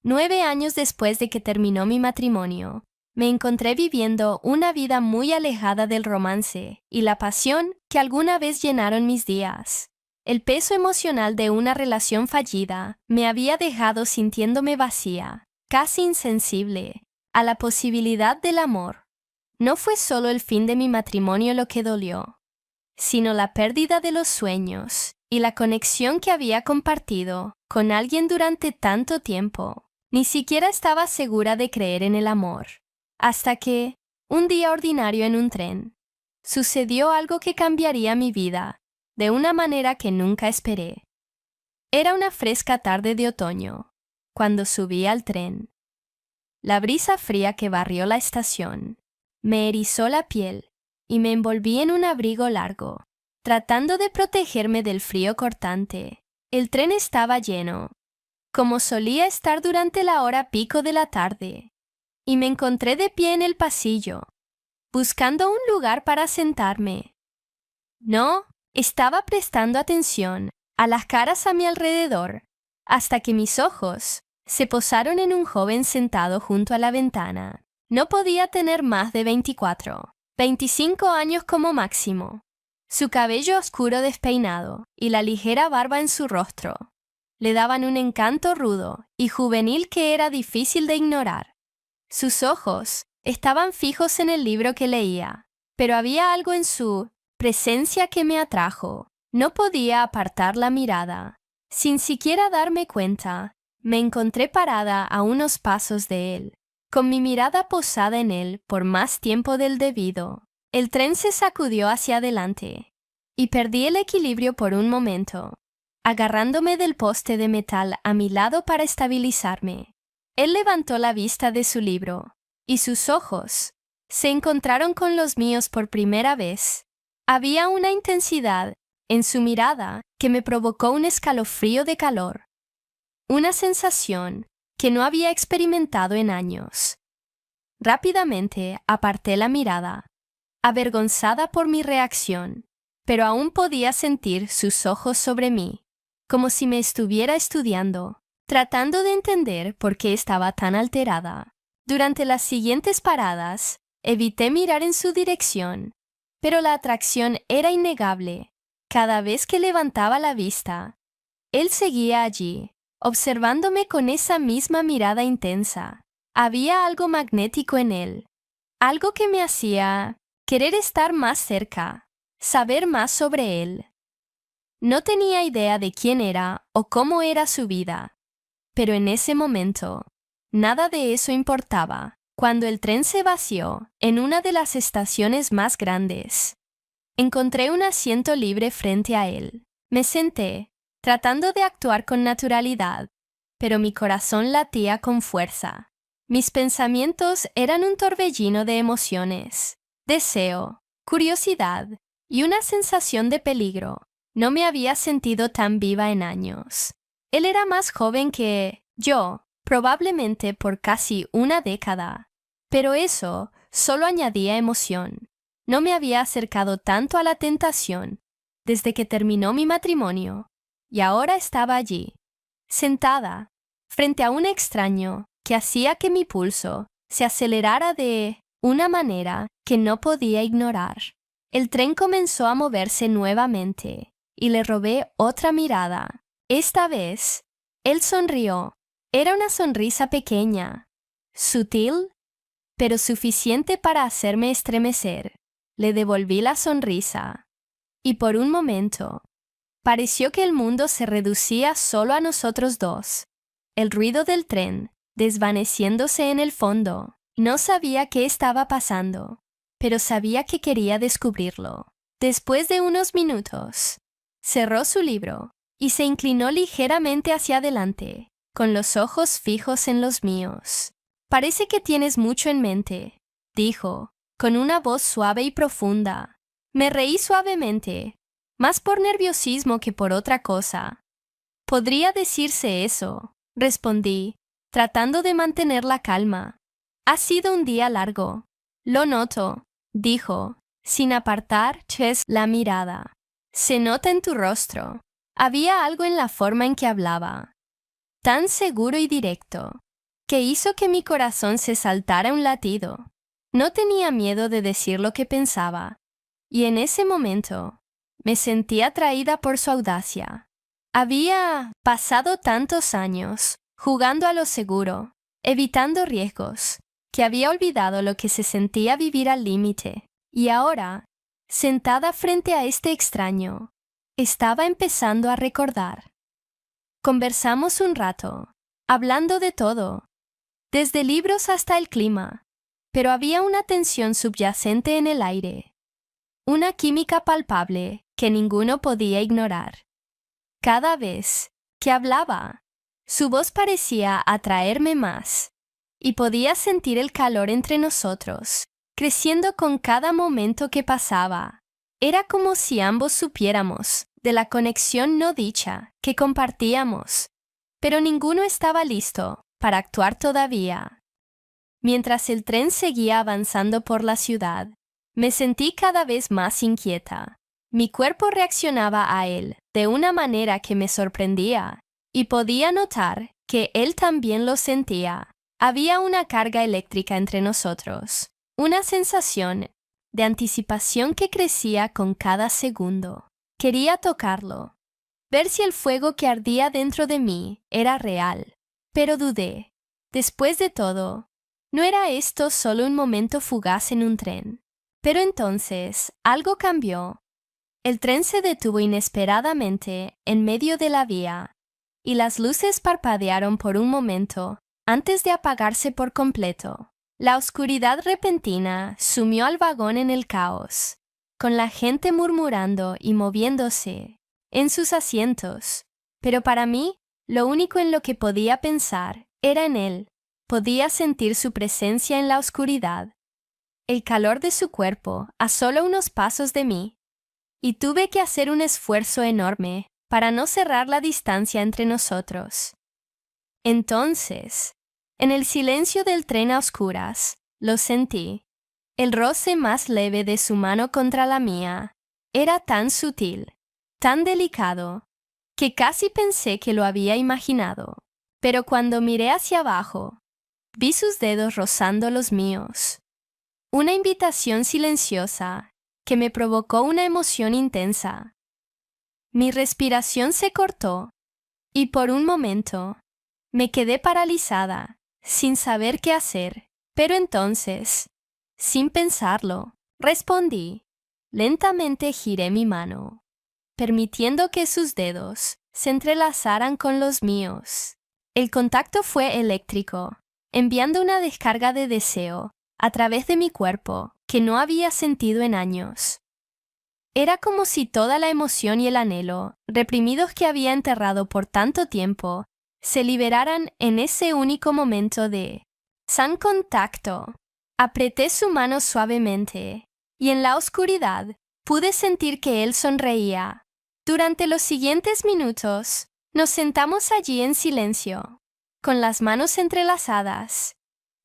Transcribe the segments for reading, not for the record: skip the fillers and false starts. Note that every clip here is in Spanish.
9 años después de que terminó mi matrimonio, me encontré viviendo una vida muy alejada del romance y la pasión que alguna vez llenaron mis días. El peso emocional de una relación fallida me había dejado sintiéndome vacía, casi insensible, a la posibilidad del amor. No fue solo el fin de mi matrimonio lo que dolió, sino la pérdida de los sueños y la conexión que había compartido con alguien durante tanto tiempo. Ni siquiera estaba segura de creer en el amor, hasta que, un día ordinario en un tren, sucedió algo que cambiaría mi vida de una manera que nunca esperé. Era una fresca tarde de otoño, cuando subí al tren. La brisa fría que barrió la estación me erizó la piel y me envolví en un abrigo largo, tratando de protegerme del frío cortante. El tren estaba lleno, como solía estar durante la hora pico de la tarde, y me encontré de pie en el pasillo, buscando un lugar para sentarme. No, estaba prestando atención a las caras a mi alrededor, hasta que mis ojos se posaron en un joven sentado junto a la ventana. No podía tener más de 24, 25 años como máximo. Su cabello oscuro despeinado y la ligera barba en su rostro le daban un encanto rudo y juvenil que era difícil de ignorar. Sus ojos estaban fijos en el libro que leía, pero había algo en su presencia que me atrajo. No podía apartar la mirada. Sin siquiera darme cuenta, me encontré parada a unos pasos de él, con mi mirada posada en él por más tiempo del debido. El tren se sacudió hacia adelante, y perdí el equilibrio por un momento, agarrándome del poste de metal a mi lado para estabilizarme. Él levantó la vista de su libro, y sus ojos se encontraron con los míos por primera vez. Había una intensidad en su mirada que me provocó un escalofrío de calor, una sensación que no había experimentado en años. Rápidamente aparté la mirada, avergonzada por mi reacción, pero aún podía sentir sus ojos sobre mí, como si me estuviera estudiando, tratando de entender por qué estaba tan alterada. Durante las siguientes paradas, evité mirar en su dirección, pero la atracción era innegable. Cada vez que levantaba la vista, él seguía allí, observándome con esa misma mirada intensa. Había algo magnético en él, algo que me hacía querer estar más cerca, saber más sobre él. No tenía idea de quién era o cómo era su vida, pero en ese momento, nada de eso importaba. Cuando el tren se vació en una de las estaciones más grandes, encontré un asiento libre frente a él. Me senté, tratando de actuar con naturalidad, pero mi corazón latía con fuerza. Mis pensamientos eran un torbellino de emociones, deseo, curiosidad y una sensación de peligro. No me había sentido tan viva en años. Él era más joven que yo, probablemente por casi una década, pero eso solo añadía emoción. No me había acercado tanto a la tentación desde que terminó mi matrimonio, y ahora estaba allí, sentada, frente a un extraño que hacía que mi pulso se acelerara de una manera que no podía ignorar. El tren comenzó a moverse nuevamente, y le robé otra mirada. Esta vez, él sonrió. Era una sonrisa pequeña, sutil, pero suficiente para hacerme estremecer. Le devolví la sonrisa, y por un momento, pareció que el mundo se reducía solo a nosotros dos. El ruido del tren, desvaneciéndose en el fondo. No sabía qué estaba pasando, pero sabía que quería descubrirlo. Después de unos minutos, cerró su libro y se inclinó ligeramente hacia adelante, con los ojos fijos en los míos. «Parece que tienes mucho en mente», dijo, con una voz suave y profunda. Me reí suavemente, más por nerviosismo que por otra cosa. «Podría decirse eso», respondí, tratando de mantener la calma. «Ha sido un día largo». «Lo noto», dijo, sin apartar la mirada. «Se nota en tu rostro». Había algo en la forma en que hablaba, tan seguro y directo, que hizo que mi corazón se saltara un latido. No tenía miedo de decir lo que pensaba, y en ese momento me sentí atraída por su audacia. Había pasado tantos años jugando a lo seguro, evitando riesgos, que había olvidado lo que se sentía vivir al límite, y ahora, sentada frente a este extraño, estaba empezando a recordar. Conversamos un rato, hablando de todo, desde libros hasta el clima, pero había una tensión subyacente en el aire, una química palpable que ninguno podía ignorar. Cada vez que hablaba, su voz parecía atraerme más, y podía sentir el calor entre nosotros, creciendo con cada momento que pasaba. Era como si ambos supiéramos de la conexión no dicha que compartíamos, pero ninguno estaba listo para actuar todavía. Mientras el tren seguía avanzando por la ciudad, me sentí cada vez más inquieta. Mi cuerpo reaccionaba a él de una manera que me sorprendía, y podía notar que él también lo sentía. Había una carga eléctrica entre nosotros, una sensación de anticipación que crecía con cada segundo. Quería tocarlo, ver si el fuego que ardía dentro de mí era real, pero dudé. Después de todo, no era esto solo un momento fugaz en un tren. Pero entonces, algo cambió. El tren se detuvo inesperadamente en medio de la vía, y las luces parpadearon por un momento antes de apagarse por completo. La oscuridad repentina sumió al vagón en el caos, con la gente murmurando y moviéndose en sus asientos. Pero para mí, lo único en lo que podía pensar era en él. Podía sentir su presencia en la oscuridad, el calor de su cuerpo a solo unos pasos de mí, y tuve que hacer un esfuerzo enorme para no cerrar la distancia entre nosotros. Entonces, en el silencio del tren a oscuras, lo sentí. El roce más leve de su mano contra la mía era tan sutil, tan delicado, que casi pensé que lo había imaginado. Pero cuando miré hacia abajo, vi sus dedos rozando los míos. Una invitación silenciosa que me provocó una emoción intensa. Mi respiración se cortó y por un momento me quedé paralizada, sin saber qué hacer. Pero entonces, sin pensarlo, respondí. Lentamente giré mi mano, permitiendo que sus dedos se entrelazaran con los míos. El contacto fue eléctrico, enviando una descarga de deseo a través de mi cuerpo que no había sentido en años. Era como si toda la emoción y el anhelo, reprimidos que había enterrado por tanto tiempo, se liberaran en ese único momento de san contacto. Apreté su mano suavemente, y en la oscuridad pude sentir que él sonreía. Durante los siguientes minutos, nos sentamos allí en silencio, con las manos entrelazadas.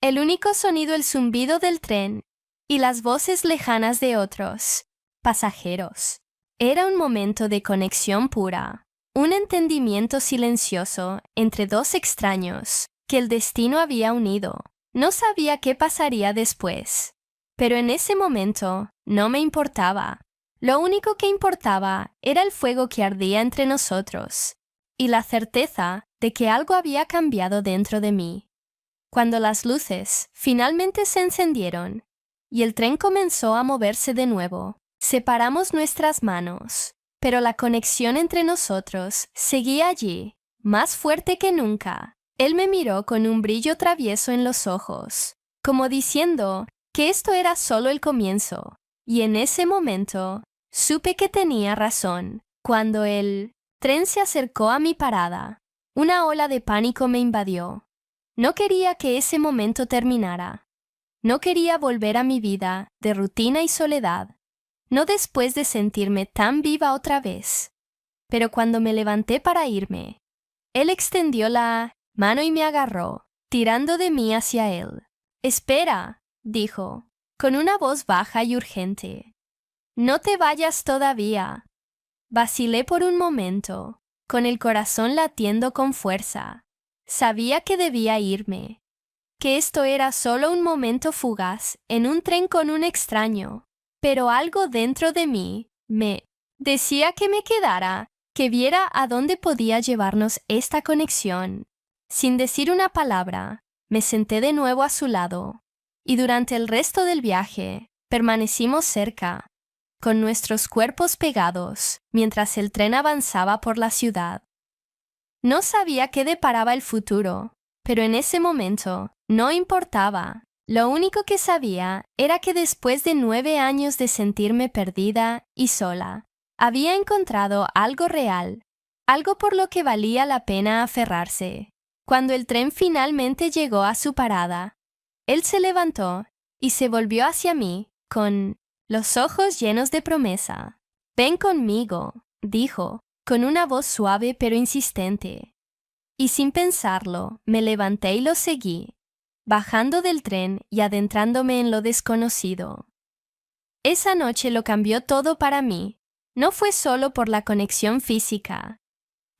El único sonido el zumbido del tren y las voces lejanas de otros pasajeros. Era un momento de conexión pura, un entendimiento silencioso entre dos extraños que el destino había unido. No sabía qué pasaría después, pero en ese momento no me importaba. Lo único que importaba era el fuego que ardía entre nosotros y la certeza de que algo había cambiado dentro de mí. Cuando las luces finalmente se encendieron y el tren comenzó a moverse de nuevo, separamos nuestras manos, pero la conexión entre nosotros seguía allí, más fuerte que nunca. Él me miró con un brillo travieso en los ojos, como diciendo que esto era solo el comienzo, y en ese momento supe que tenía razón. Cuando el tren se acercó a mi parada, una ola de pánico me invadió. No quería que ese momento terminara. No quería volver a mi vida de rutina y soledad, no después de sentirme tan viva otra vez. Pero cuando me levanté para irme, él extendió la mano y me agarró, tirando de mí hacia él. «Espera», dijo, con una voz baja y urgente. «No te vayas todavía». Vacilé por un momento, con el corazón latiendo con fuerza. Sabía que debía irme, que esto era solo un momento fugaz en un tren con un extraño, pero algo dentro de mí me decía que me quedara, que viera a dónde podía llevarnos esta conexión. Sin decir una palabra, me senté de nuevo a su lado, y durante el resto del viaje permanecimos cerca, con nuestros cuerpos pegados, mientras el tren avanzaba por la ciudad. No sabía qué deparaba el futuro, pero en ese momento no importaba. Lo único que sabía era que después de 9 años de sentirme perdida y sola, había encontrado algo real, algo por lo que valía la pena aferrarse. Cuando el tren finalmente llegó a su parada, él se levantó y se volvió hacia mí con los ojos llenos de promesa. «Ven conmigo», dijo, con una voz suave pero insistente. Y sin pensarlo, me levanté y lo seguí, bajando del tren y adentrándome en lo desconocido. Esa noche lo cambió todo para mí. No fue solo por la conexión física,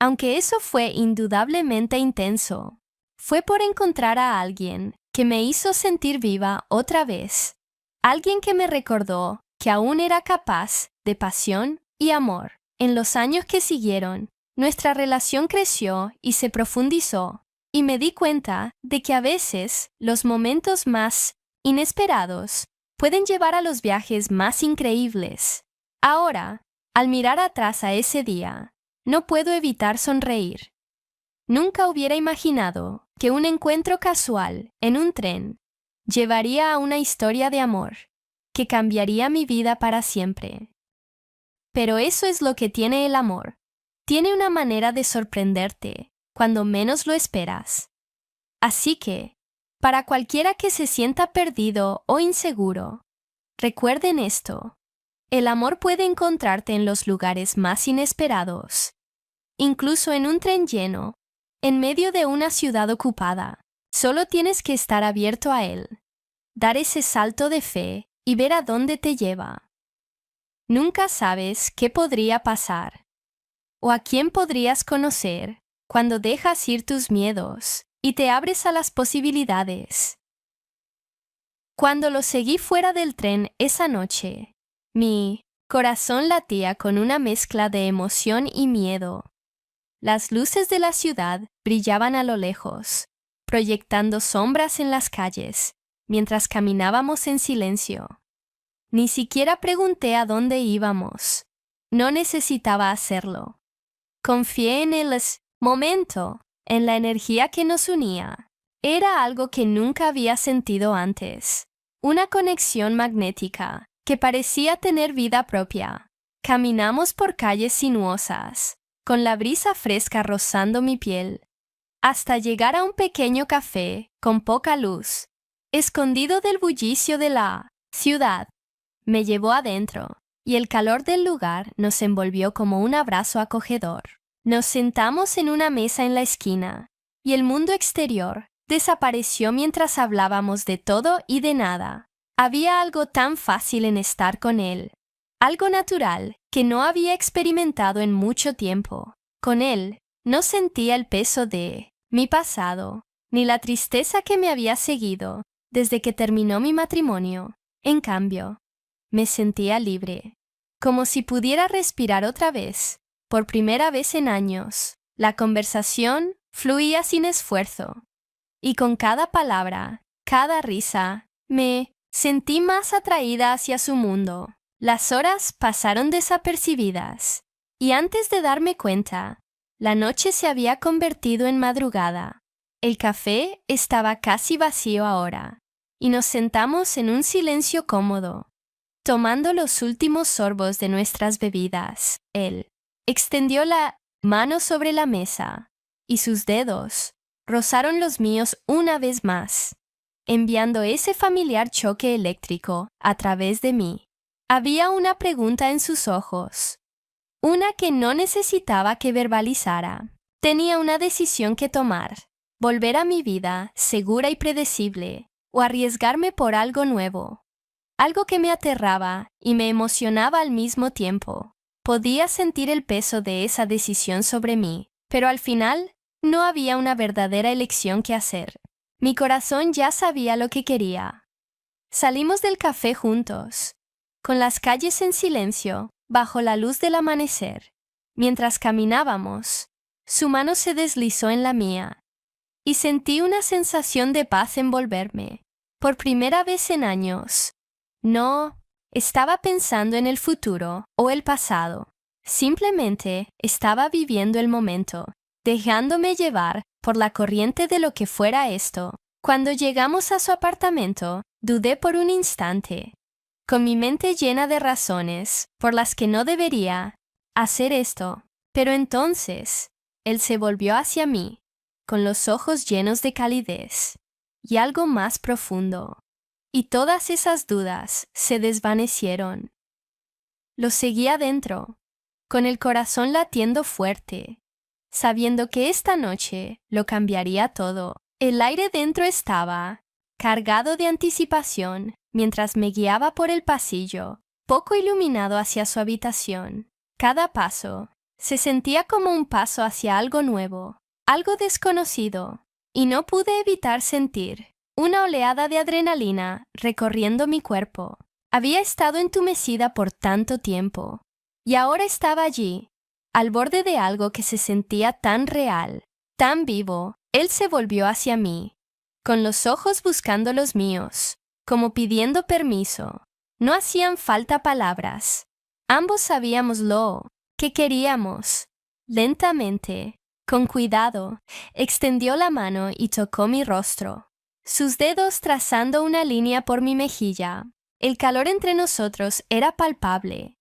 aunque eso fue indudablemente intenso. Fue por encontrar a alguien que me hizo sentir viva otra vez. Alguien que me recordó que aún era capaz de pasión y amor. En los años que siguieron, nuestra relación creció y se profundizó, y me di cuenta de que a veces los momentos más inesperados pueden llevar a los viajes más increíbles. Ahora, al mirar atrás a ese día, no puedo evitar sonreír. Nunca hubiera imaginado que un encuentro casual en un tren llevaría a una historia de amor que cambiaría mi vida para siempre. Pero eso es lo que tiene el amor. Tiene una manera de sorprenderte cuando menos lo esperas. Así que, para cualquiera que se sienta perdido o inseguro, recuerden esto. El amor puede encontrarte en los lugares más inesperados, incluso en un tren lleno, en medio de una ciudad ocupada. Solo tienes que estar abierto a él, dar ese salto de fe y ver a dónde te lleva. Nunca sabes qué podría pasar o a quién podrías conocer cuando dejas ir tus miedos y te abres a las posibilidades. Cuando lo seguí fuera del tren esa noche, mi corazón latía con una mezcla de emoción y miedo. Las luces de la ciudad brillaban a lo lejos, proyectando sombras en las calles, mientras caminábamos en silencio. Ni siquiera pregunté a dónde íbamos. No necesitaba hacerlo. Confié en el momento, en la energía que nos unía. Era algo que nunca había sentido antes. Una conexión magnética que parecía tener vida propia. Caminamos por calles sinuosas, con la brisa fresca rozando mi piel, hasta llegar a un pequeño café con poca luz, escondido del bullicio de la ciudad. Me llevó adentro, y el calor del lugar nos envolvió como un abrazo acogedor. Nos sentamos en una mesa en la esquina, y el mundo exterior desapareció mientras hablábamos de todo y de nada. Había algo tan fácil en estar con él, algo natural que no había experimentado en mucho tiempo. Con él no sentía el peso de mi pasado, ni la tristeza que me había seguido desde que terminó mi matrimonio. En cambio, me sentía libre, como si pudiera respirar otra vez, por primera vez en años. La conversación fluía sin esfuerzo, y con cada palabra, cada risa, me sentí más atraída hacia su mundo. Las horas pasaron desapercibidas, y antes de darme cuenta, la noche se había convertido en madrugada. El café estaba casi vacío ahora, y nos sentamos en un silencio cómodo, tomando los últimos sorbos de nuestras bebidas. Él extendió la mano sobre la mesa, y sus dedos rozaron los míos una vez más, enviando ese familiar choque eléctrico a través de mí. Había una pregunta en sus ojos, una que no necesitaba que verbalizara. Tenía una decisión que tomar: volver a mi vida segura y predecible, o arriesgarme por algo nuevo. Algo que me aterraba y me emocionaba al mismo tiempo. Podía sentir el peso de esa decisión sobre mí, pero al final no había una verdadera elección que hacer. Mi corazón ya sabía lo que quería. Salimos del café juntos, con las calles en silencio, bajo la luz del amanecer. Mientras caminábamos, su mano se deslizó en la mía, y sentí una sensación de paz envolverme. Por primera vez en años. No estaba pensando en el futuro o el pasado. Simplemente estaba viviendo el momento, dejándome llevar por la corriente de lo que fuera esto. Cuando llegamos a su apartamento, dudé por un instante, con mi mente llena de razones por las que no debería hacer esto. Pero entonces, él se volvió hacia mí, con los ojos llenos de calidez y algo más profundo. Y todas esas dudas se desvanecieron. Lo seguí adentro, con el corazón latiendo fuerte, sabiendo que esta noche lo cambiaría todo. El aire dentro estaba cargado de anticipación mientras me guiaba por el pasillo, poco iluminado hacia su habitación. Cada paso se sentía como un paso hacia algo nuevo, algo desconocido, y no pude evitar sentir una oleada de adrenalina recorriendo mi cuerpo. Había estado entumecida por tanto tiempo, y ahora estaba allí, al borde de algo que se sentía tan real, tan vivo. Él se volvió hacia mí, con los ojos buscando los míos, como pidiendo permiso. No hacían falta palabras. Ambos sabíamos lo que queríamos. Lentamente, con cuidado, extendió la mano y tocó mi rostro, sus dedos trazando una línea por mi mejilla. El calor entre nosotros era palpable,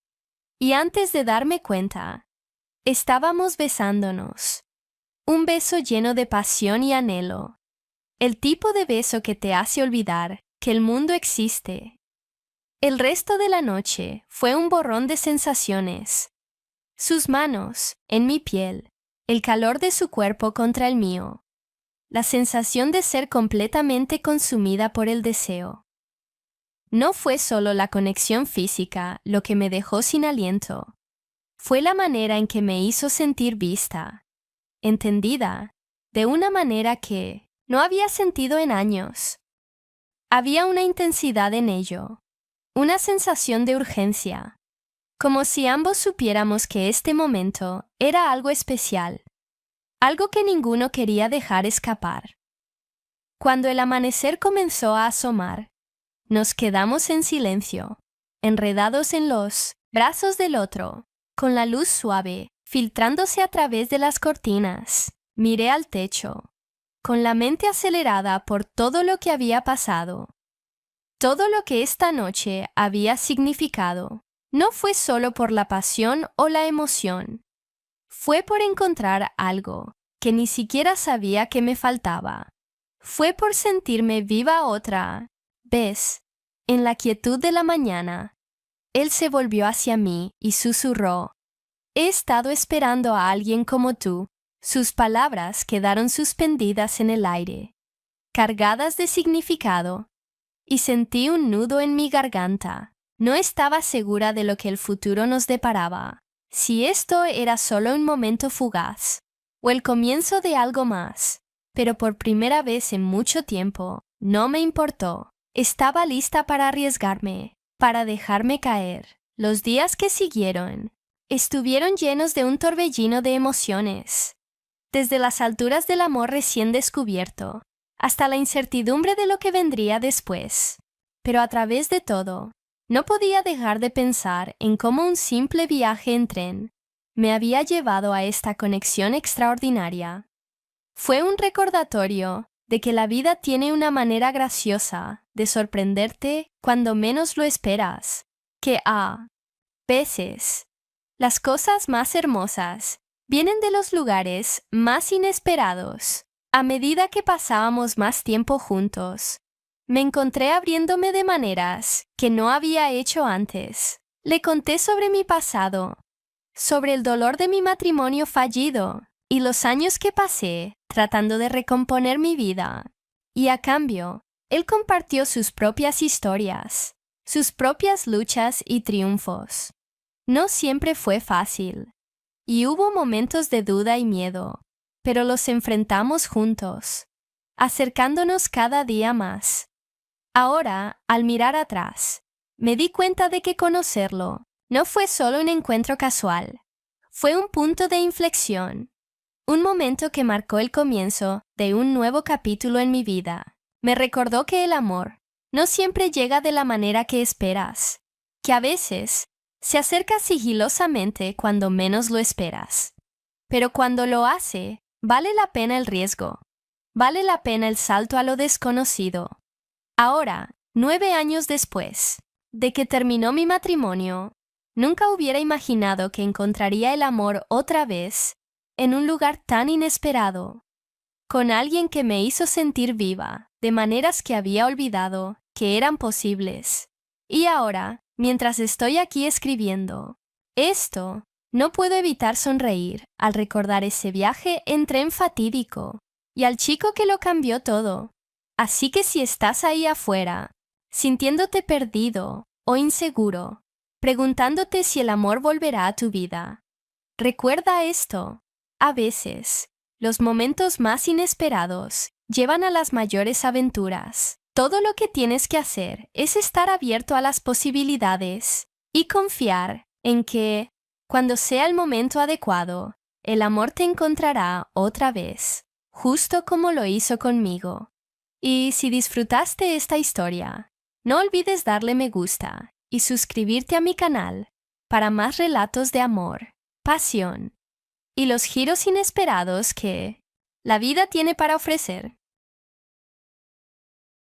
y antes de darme cuenta, estábamos besándonos. Un beso lleno de pasión y anhelo. El tipo de beso que te hace olvidar que el mundo existe. El resto de la noche fue un borrón de sensaciones. Sus manos, en mi piel, el calor de su cuerpo contra el mío, la sensación de ser completamente consumida por el deseo. No fue solo la conexión física lo que me dejó sin aliento. Fue la manera en que me hizo sentir vista, entendida, de una manera que no había sentido en años. Había una intensidad en ello, una sensación de urgencia, como si ambos supiéramos que este momento era algo especial, algo que ninguno quería dejar escapar. Cuando el amanecer comenzó a asomar, nos quedamos en silencio, enredados en los brazos del otro, con la luz suave filtrándose a través de las cortinas. Miré al techo, con la mente acelerada por todo lo que había pasado. Todo lo que esta noche había significado. No fue solo por la pasión o la emoción. Fue por encontrar algo que ni siquiera sabía que me faltaba. Fue por sentirme viva otra vez. En la quietud de la mañana, él se volvió hacia mí y susurró: «He estado esperando a alguien como tú». Sus palabras quedaron suspendidas en el aire, cargadas de significado, y sentí un nudo en mi garganta. No estaba segura de lo que el futuro nos deparaba, si esto era solo un momento fugaz, o el comienzo de algo más, pero por primera vez en mucho tiempo, no me importó. Estaba lista para arriesgarme, para dejarme caer. Los días que siguieron estuvieron llenos de un torbellino de emociones, desde las alturas del amor recién descubierto, hasta la incertidumbre de lo que vendría después. Pero a través de todo, no podía dejar de pensar en cómo un simple viaje en tren me había llevado a esta conexión extraordinaria. Fue un recordatorio de que la vida tiene una manera graciosa de sorprenderte cuando menos lo esperas, que a veces las cosas más hermosas vienen de los lugares más inesperados. A medida que pasábamos más tiempo juntos, me encontré abriéndome de maneras que no había hecho antes. Le conté sobre mi pasado, sobre el dolor de mi matrimonio fallido y los años que pasé tratando de recomponer mi vida. Y a cambio, él compartió sus propias historias, sus propias luchas y triunfos. No siempre fue fácil, y hubo momentos de duda y miedo, pero los enfrentamos juntos. acercándonos cada día más. Ahora, al mirar atrás, me di cuenta de que conocerlo no fue solo un encuentro casual. Fue un punto de inflexión, un momento que marcó el comienzo de un nuevo capítulo en mi vida. Me recordó que el amor no siempre llega de la manera que esperas, que a veces se acerca sigilosamente cuando menos lo esperas. Pero cuando lo hace, vale la pena el riesgo, vale la pena el salto a lo desconocido. Ahora, 9 años después de que terminó mi matrimonio, nunca hubiera imaginado que encontraría el amor otra vez en un lugar tan inesperado, con alguien que me hizo sentir viva de maneras que había olvidado que eran posibles. Y ahora, mientras estoy aquí escribiendo esto, no puedo evitar sonreír al recordar ese viaje en tren fatídico y al chico que lo cambió todo. Así que si estás ahí afuera, sintiéndote perdido o inseguro, preguntándote si el amor volverá a tu vida, recuerda esto. A veces, los momentos más inesperados llevan a las mayores aventuras. Todo lo que tienes que hacer es estar abierto a las posibilidades y confiar en que, cuando sea el momento adecuado, el amor te encontrará otra vez, justo como lo hizo conmigo. Y si disfrutaste esta historia, no olvides darle me gusta y suscribirte a mi canal para más relatos de amor, pasión y los giros inesperados que la vida tiene para ofrecer.